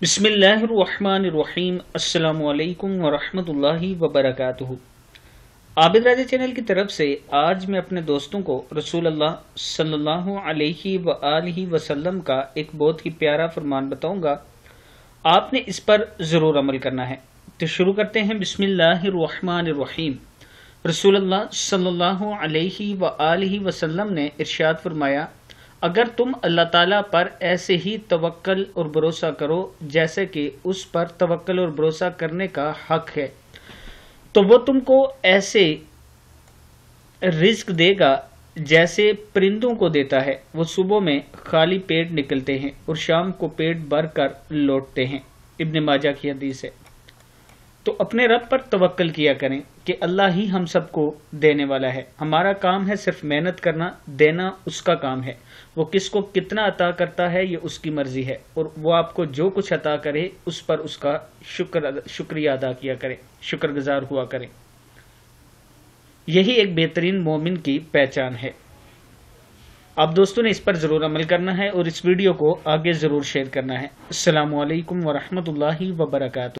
बिस्मिल्लाहिर्रहमानिर्रहीम। अस्सलामु अलैकुम वरहमतुल्लाहि वबरकातुहू। आबिद राजा चैनल की तरफ से आज मैं अपने दोस्तों को रसूल अल्लाह सल्लल्लाहु अलैहि वआलिहि वसल्लम का एक बहुत ही प्यारा फरमान बताऊंगा। आपने इस पर ज़रूर अमल करना है। तो शुरू करते हैं। बिस्मिल्लाहिर्रहमानिर्रहीम। रसूल अल्लाह सल्लल्लाहु अलैहि वआलिहि वसल्लम ने इरशाद फरमाया, अगर तुम अल्लाह ताला पर ऐसे ही तवक्कल और भरोसा करो जैसे कि उस पर तवक्कल और भरोसा करने का हक है, तो वो तुमको ऐसे रिज्क देगा जैसे परिंदों को देता है। वो सुबह में खाली पेट निकलते हैं और शाम को पेट भर कर लौटते हैं। इब्न माजा की हदीस है। तो अपने रब पर तवक्कल किया करें कि अल्लाह ही हम सबको देने वाला है। हमारा काम है सिर्फ मेहनत करना, देना उसका काम है। वो किसको कितना अता करता है ये उसकी मर्जी है, और वो आपको जो कुछ अता करे उस पर उसका शुक्रिया अदा किया करें, शुक्रगुजार हुआ करें। यही एक बेहतरीन मोमिन की पहचान है। आप दोस्तों ने इस पर ज़रूर अमल करना है और इस वीडियो को आगे ज़रूर शेयर करना है। अस्सलामु अलैकुम वरहमतुल्लाहि वबरकातुहू।